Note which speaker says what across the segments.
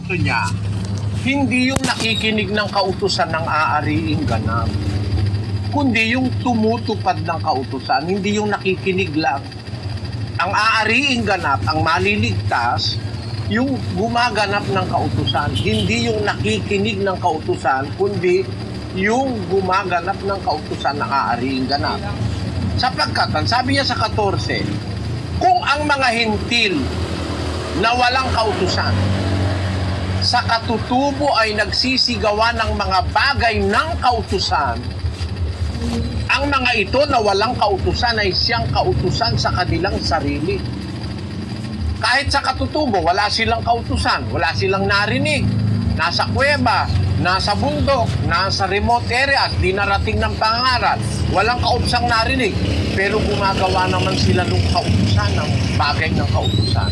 Speaker 1: punto niya, hindi yung nakikinig ng kautusan ng aariing ganap, kundi yung tumutupad ng kautusan, hindi yung nakikinig lang. Ang aariing ganap, ang maliligtas, yung gumaganap ng kautusan, hindi yung nakikinig ng kautusan, kundi yung gumaganap ng kautusan ng aariing ganap. Sapagkat, sabi niya sa 14, kung ang mga hintil na walang kautusan sa katutubo ay nagsisigawa ng mga bagay ng kautusan, ang mga ito na walang kautusan ay siyang kautusan sa kanilang sarili. Kahit sa katutubo, wala silang kautusan, wala silang narinig. Nasa kuweba, nasa bundok, nasa remote areas, di narating ng pangaral, walang kautusang narinig. Pero gumagawa naman sila ng kautusan, ng bagay ng kautusan.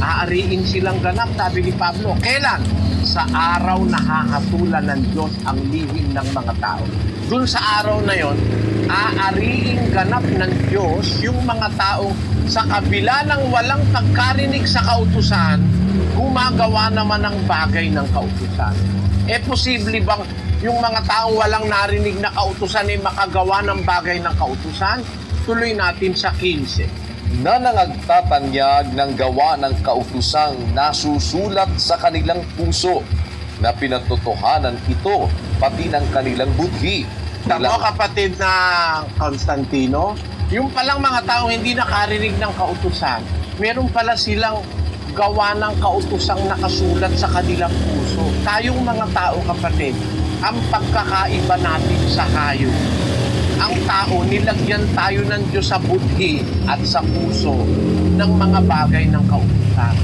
Speaker 1: Aariin silang ganap, sabi ni Pablo. Kailan? Sa araw na hahatulan ng Diyos ang lihim ng mga tao. Doon sa araw na yon, aariing ganap ng Diyos yung mga taong sa kabila ng walang pagkarinig sa kautusan, gumagawa naman ng bagay ng kautusan. Posible bang yung mga taong walang narinig na kautusan ay makagawa ng bagay ng kautusan? Tuloy natin sa 15.
Speaker 2: Na nangagtatanyag ng gawa ng kautusang nasusulat sa kanilang puso, na pinatotohanan ito pati ng kanilang budhi.
Speaker 1: Tamo kapatid na Constantino, yung palang mga taong hindi nakarinig ng kautusan, meron pala silang gawa ng kautusang nakasulat sa kanilang puso. Tayong mga tao kapatid, ang pagkakaiba natin sa hayop. Ang tao, nilagyan tayo ng Diyos sa budhi at sa puso ng mga bagay ng kautusan.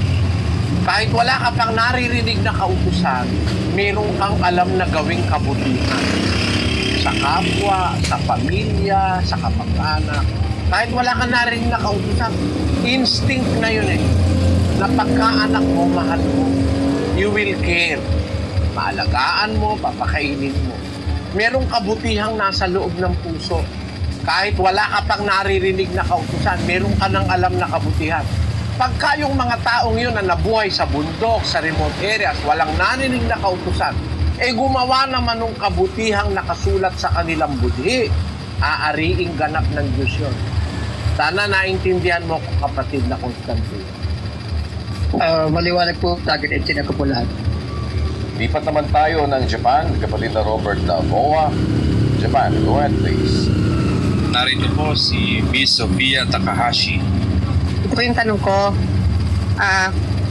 Speaker 1: Kahit wala ka pang naririnig na kautusan, meron kang alam na gawing kabutihan. Sa kapwa, sa pamilya, sa kapag-anak. Kahit wala kang naririnig na kautusan, instinct na yun eh. Na pagkaanak mo, mahal mo. You will care. Maalagaan mo, papakainin mo. Merong kabutihang nasa loob ng puso. Kahit wala ka pang naririnig na kautusan, meron ka nang alam na kabutihan. Pagka yung mga taong yun na nabuhay sa bundok, sa remote areas, walang narinig na kautusan, gumawa naman ng kabutihang nakasulat sa kanilang budhi. Aariing ganap ng Diyos yun. Sana naintindihan mo, kapatid na Constantino.
Speaker 3: Maliwanag po, target and ko po lahat.
Speaker 2: Lipat naman tayo ng Japan, kapatid na Robert Lavoa. Japan, go ahead please.
Speaker 4: Narito po si Miss Sophia Takahashi.
Speaker 5: Ito po yung tanong ko.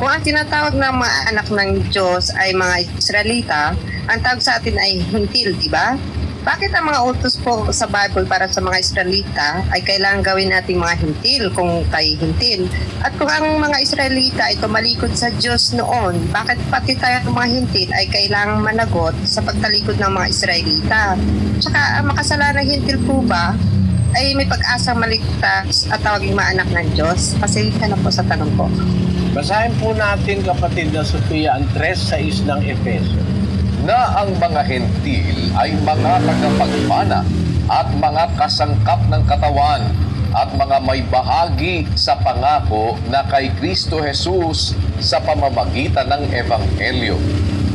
Speaker 5: Kung ang tinatawag na mga anak ng Diyos ay mga Israelita, ang tawag sa atin ay hintil, di ba? Bakit ang mga utos po sa Bible para sa mga Israelita ay kailangan gawin nating mga hintil kung tayo hintil? At kung ang mga Israelita ay tumalikod sa Diyos noon, bakit pati tayo ng mga hintil ay kailangang managot sa pagtalikod ng mga Israelita? Tsaka ang makasalanang hintil po ba ay may pag-asang maligtas at tawaging mga anak ng Diyos? Pasensya na po sa tanong ko.
Speaker 1: Basahin po natin, kapatid na Sophia, ang 3:6 ng Efeso.
Speaker 2: Na ang mga hentil ay mga tagapagmana at mga kasangkap ng katawan at mga may bahagi sa pangako na kay Kristo Jesus sa pamamagitan ng Ebanghelyo.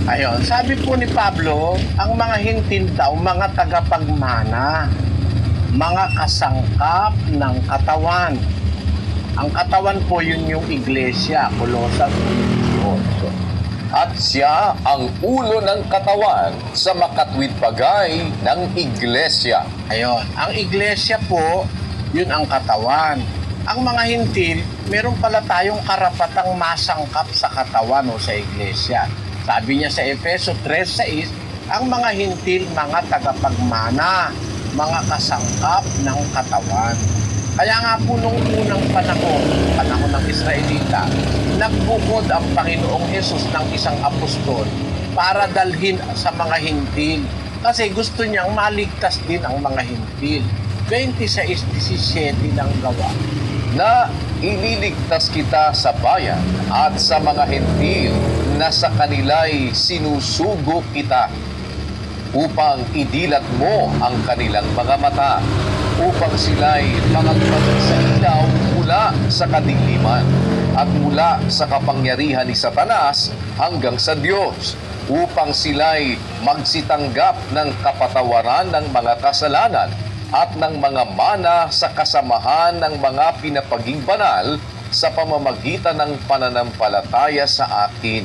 Speaker 1: Ayon, sabi po ni Pablo, ang mga hintil daw, mga tagapagmana, mga kasangkap ng katawan. Ang katawan po yun yung iglesia, Kolosas 1:8.
Speaker 2: At siya ang ulo ng katawan sa makatwid bagay ng iglesia.
Speaker 1: Ayon, ang iglesia po, yun ang katawan. Ang mga hintil, meron pala tayong karapatang masangkap sa katawan o sa iglesia. Sabi niya sa Efeso 3:6, ang mga hintil, mga tagapagmana, mga kasangkap ng katawan. Kaya nga po nung unang panahon ng Israelita, nagbukod ang Panginoong Hesus ng isang apostol para dalhin sa mga hintil. Kasi gusto niyang maligtas din ang mga hintil. 26:17 ng gawa.
Speaker 2: Na ililigtas kita sa bayan at sa mga hentil na sa kanila'y sinusugo kita, upang idilat mo ang kanilang mga mata, upang sila'y makagpasig sa ilaw mula sa kadiliman, at mula sa kapangyarihan ni Satanas hanggang sa Diyos, upang sila'y magsitanggap ng kapatawaran ng mga kasalanan at ng mga mana sa kasamahan ng mga pinapaging banal sa pamamagitan ng pananampalataya sa akin.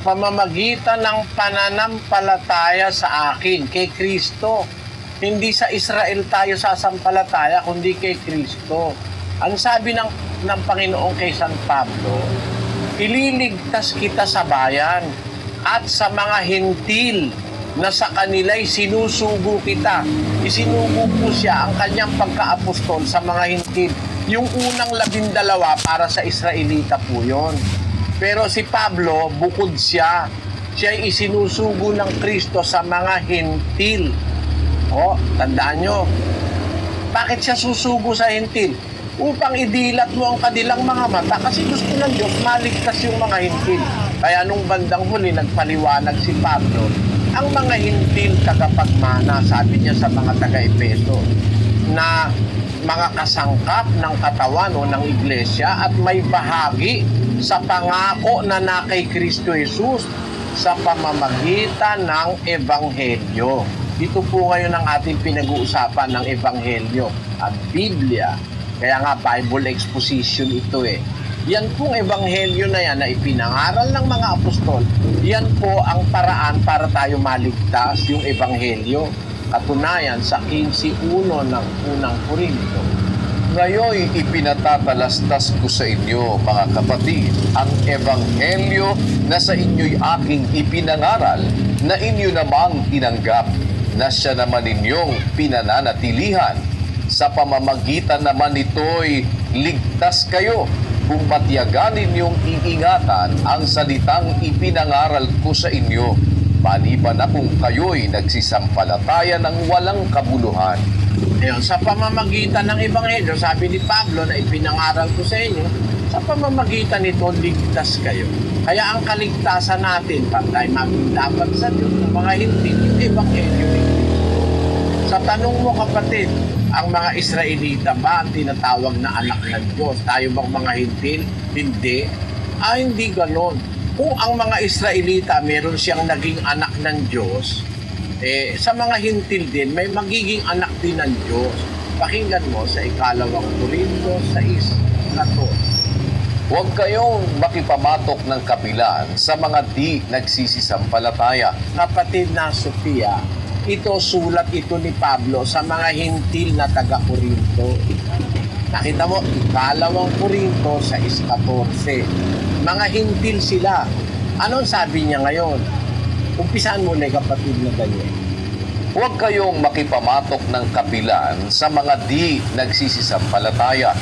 Speaker 1: Pamamagitan ng pananampalataya sa akin, kay Kristo. Hindi sa Israel tayo sasampalataya, kundi kay Kristo. Ang sabi ng Panginoon kay San Pablo, ililigtas kita sa bayan at sa mga hintil na sa kanila'y sinusugo kita. Isinugo po siya ang kanyang pagka-apostol sa mga hintil. Yung unang 12 para sa Israelita po yun. Pero si Pablo, bukod siya'y isinusugo ng Kristo sa mga hintil. O, tandaan nyo, bakit siya susugo sa hintil? Upang idilat mo ang kanilang mga mata, kasi gusto ng Diyos maligtas yung mga hintil. Kaya nung bandang huli, nagpaliwanag si Pablo, ang mga hintil tagapagmana, sabi niya sa mga taga-Epeso, na mga kasangkap ng katawan o ng iglesia at may bahagi sa pangako na kay Kristo Jesus sa pamamagitan ng Ebanghelyo. Ito po ngayon ang ating pinag-uusapan ng Ebanghelyo at Biblia. Kaya nga Bible exposition ito eh. Yan pong Ebanghelyo na yan na ipinangaral ng mga apostol, yan po ang paraan para tayo maligtas, yung Ebanghelyo. Katunayan sa 15:1 ng unang Korinto.
Speaker 2: Ngayon, ipinatatalastas ko sa inyo, mga kapatid, ang Ebanghelyo na sa inyo'y aking ipinangaral, na inyo namang tinanggap, na siya naman ninyong pinananatilihan. Sa pamamagitan naman nito'y ligtas kayo, kung matiyagan ninyong iingatan ang salitang ipinangaral ko sa inyo, maliban na kung kayo'y nagsisampalataya ng walang kabuluhan.
Speaker 1: Ayun, sa pamamagitan ng Ebanghelyo, sabi ni Pablo na ipinangaral ko sa inyo, sa pamamagitan nito, ligtas kayo. Kaya ang kaligtasan natin, pag tayo maging dapat sa Diyos, ng mga hindi, yung Ebanghelyo ni Kristo. Sa tanong mo kapatid, ang mga Israelita ba ang tinatawag na anak ng Diyos? Tayo bang mga hintil? Hindi. Hindi ganon. Kung ang mga Israelita meron siyang naging anak ng Diyos, sa mga hintil din, may magiging anak din ng Diyos. Pakinggan mo sa 2 Korinto 6:14.
Speaker 2: Huwag kayong makipamatok ng kapilan sa mga di nagsisisampalataya.
Speaker 1: Kapatid na Sofia, ito sulat ito ni Pablo sa mga hintil na taga-Korinto. Nakita mo, 2 Korinto 6:14. Mga hintil sila. Anong sabi niya ngayon? Umpisaan mo na kapatid na ganyan.
Speaker 2: Huwag kayong makipamatok ng kapilan sa mga di nagsisisampalataya,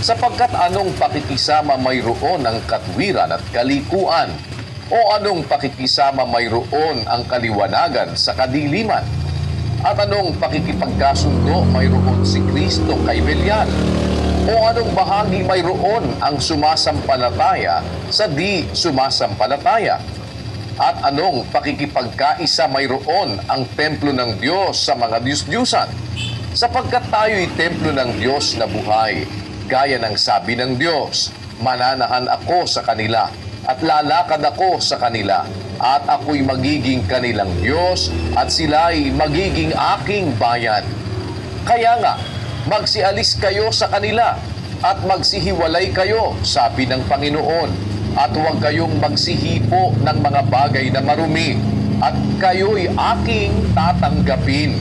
Speaker 2: sapagkat anong pakikisama mayroon ang katwiran at kalikuan, o anong pakikisama mayroon ang kaliwanagan sa kadiliman, at anong pakikipagkasundo mayroon si Kristo kay Belial, o anong bahagi mayroon ang sumasampalataya sa di sumasampalataya, at anong pakikipagkaisa mayroon ang templo ng Diyos sa mga Diyos-Diyusan, sapagkat tayo'y templo ng Diyos na buhay, gaya ng sabi ng Diyos, mananahan ako sa kanila, at lalakad ako sa kanila, at ako'y magiging kanilang Diyos, at sila'y magiging aking bayan. Kaya nga, magsialis kayo sa kanila, at magsihiwalay kayo, sabi ng Panginoon, at huwag kayong magsihipo ng mga bagay na marumi, at kayo'y aking tatanggapin.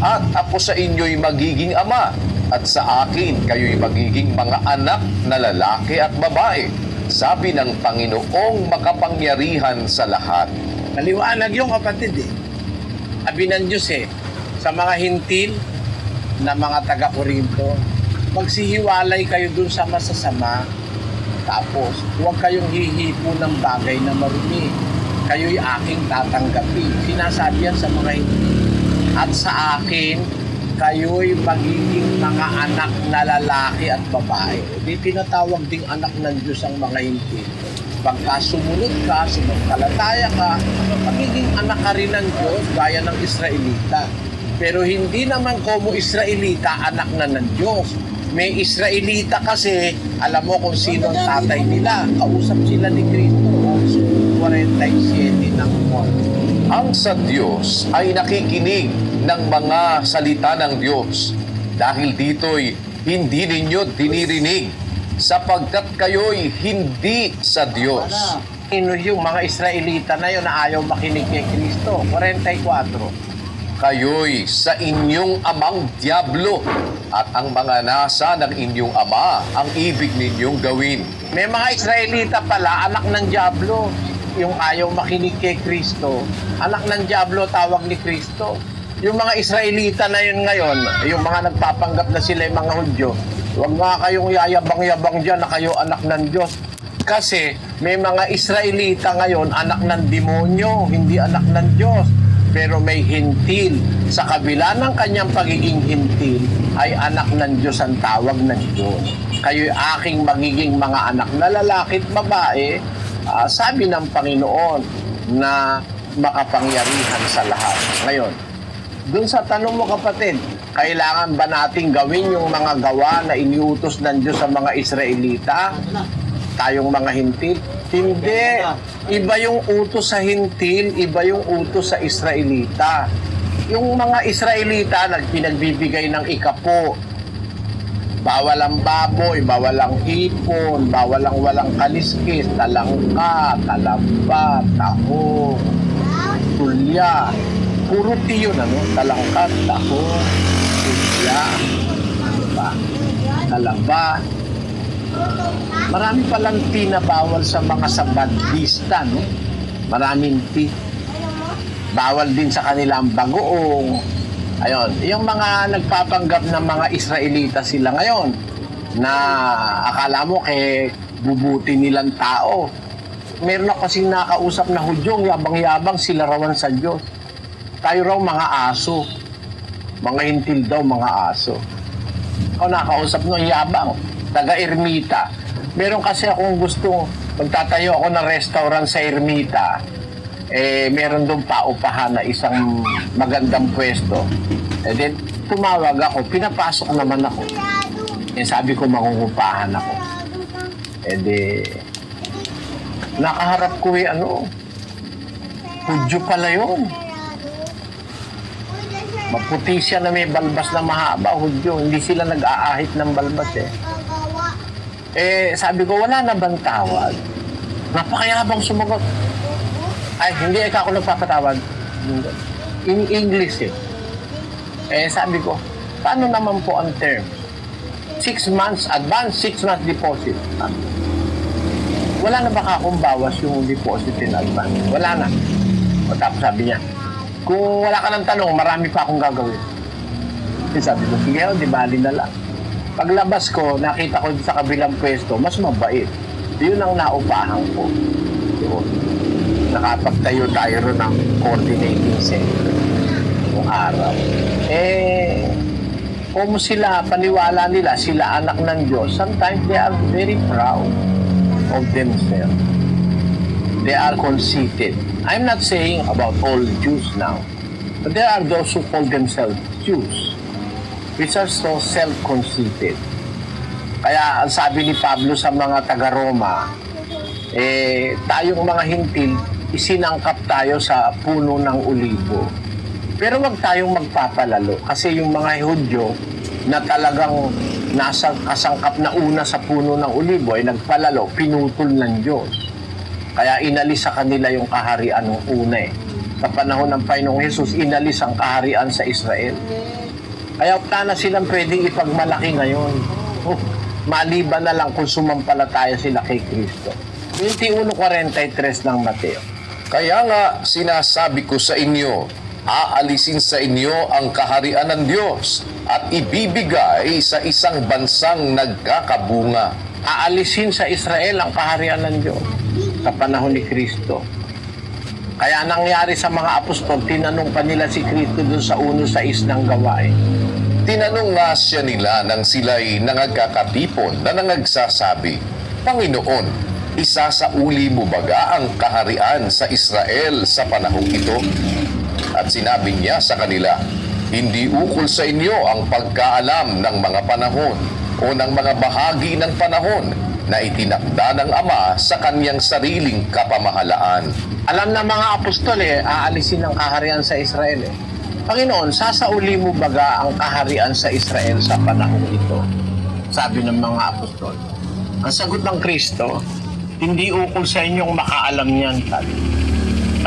Speaker 2: At ako sa inyo'y magiging ama, at sa akin kayo'y magiging mga anak na lalaki at babae, sabi ng Panginoong makapangyarihan sa lahat.
Speaker 1: Naliwanag yung kapatid eh. Sabi ng Diyos sa mga hintil na mga taga-Korinto, magsihiwalay kayo dun sa masasama, tapos huwag kayong hihipo ng bagay na marumi. Kayo'y aking tatanggapin. Sinasabi yan sa mga hintil. At sa akin, kayo'y magiging mga anak na lalaki at babae. Di tinatawag ding anak ng Diyos ang mga hintil. Pagka sumunod ka, sumampalataya ka, magiging anak ka rin ng Diyos gaya ng Israelita. Pero hindi naman como Israelita anak na ng Diyos. May Israelita kasi, alam mo kung sino ang tatay nila. Kausap sila ni Cristo. 47 ng Juan.
Speaker 2: Ang sa Diyos ay nakikinig ng mga salita ng Diyos. Dahil dito'y hindi ninyo dinirinig sapagkat kayo'y hindi sa Diyos.
Speaker 1: Sino yung mga Israelita na yun na ayaw makinig kay Cristo? 44.
Speaker 2: Kayo'y sa inyong amang Diablo at ang mga nasa ng inyong ama ang ibig ninyong gawin.
Speaker 1: May mga Israelita pala, anak ng Diablo. Yung ayaw makinig kay Kristo. Anak ng Diablo, tawag ni Kristo. Yung mga Israelita na yun ngayon, yung mga nagpapanggap na sila yung mga Hudyo, huwag nga kayong yayabang-yabang dyan na kayo anak ng Diyos. Kasi may mga Israelita ngayon, anak ng demonyo, hindi anak ng Diyos. Pero may hintil. Sa kabila ng kanyang pagiging hintil, ay anak ng Diyos ang tawag ng Diyos. Kayo'y aking magiging mga anak na lalaki at babae, sabi ng Panginoon na makapangyarihan sa lahat. Ngayon, dun sa tanong mo kapatid, kailangan ba nating gawin yung mga gawa na iniutos ng Diyos sa mga Israelita? Tayong mga hintil? Hindi. Iba yung utos sa hintil, iba yung utos sa Israelita. Yung mga Israelita pinagbibigay ng ikapo. Bawal ang baboy, bawal ang hipon, bawal ang walang kaliskis, talangka, talamba, tahong, tulya. Puro tiyo na, no? Talangka, tahong, tulya, talamba. Marami palang tea na bawal sa mga sabadista, no? Maraming tea. Bawal din sa kanila ang bagoong. Ayun, yung mga nagpapanggap ng mga Israelita sila ngayon na akala mo bubuti nilang tao. Meron ako kasing nakausap na Hudyong, yabang-yabang sila rawan sa Diyos. Tayo raw mga aso. Mga hintil daw, mga aso. Ako nakausap no, yabang. Taga-Ermita. Meron kasi akong gustong magtatayo ako ng restaurant sa Ermita. Meron doon paupahan na isang magandang pwesto. Then, tumawag ako, pinapasok naman ako. Sabi ko, mangungupahan ako. Nakaharap ko Hudyo pala yun. Maputi siya na may balbas na mahaba, Hudyo. Hindi sila nag-aahit ng balbas sabi ko, wala na bang tawag? Napakayabang sumagot. Ay, hindi ako nagpapatawag. In English sabi ko, paano naman po ang term? 6 months advance, 6 months deposit. Wala na ba akong bawas yung deposit in advance? Wala na. O tapos sabi niya, kung wala ka ng tanong, marami pa akong gagawin. Sabi ko, sige, di bali na lang. Paglabas ko, nakita ko sa kabilang pwesto, mas mabait. Yun ang naupahan ko. Yun. Nakapagtayo tayo ron ng coordinating center. Yung araw. Kung sila, paniwala nila, sila anak ng Diyos, sometimes they are very proud of themselves. They are conceited. I'm not saying about all Jews now, but there are those who call themselves Jews, which are so self-conceited. Kaya ang sabi ni Pablo sa mga taga-Roma, tayong mga hintil, isinangkap tayo sa puno ng olibo. Pero wag tayong magpapalalo kasi yung mga Hudyo na talagang nasa kasangkap na una sa puno ng olibo ay nagpalalo, pinutol ng Diyos. Kaya inalis sa kanila yung kaharian ng una Sa panahon ng Panginoong Hesus, inalis ang kaharian sa Israel. Kaya wala na silang pwedeng ipagmalaki ngayon. Maliban na lang kung sumampalataya sila kay Kristo. 21:43 ng Mateo.
Speaker 2: Kaya nga sinasabi ko sa inyo, aalisin sa inyo ang kaharian ng Diyos at ibibigay sa isang bansang nagkakabunga.
Speaker 1: Aalisin sa Israel ang kaharian ng Diyos sa panahon ni Kristo. Kaya nangyari sa mga apostol, tinanong pa nila si Kristo doon sa 1:6 ng Gawain.
Speaker 2: Tinanong nga siya nila nang sila'y nangagkakatipon na nangagsasabi, Panginoon, isasauli mo baga ang kaharian sa Israel sa panahong ito? At sinabi niya sa kanila, hindi ukol sa inyo ang pagkaalam ng mga panahon o ng mga bahagi ng panahon na itinakda ng Ama sa kanyang sariling kapamahalaan.
Speaker 1: Alam na mga apostol aalisin ang kaharian sa Israel Panginoon, sasauli mo baga ang kaharian sa Israel sa panahong ito? Sabi ng mga apostol. Ang sagot ng Kristo, hindi ukol sa inyong makaalam niyan, sabi.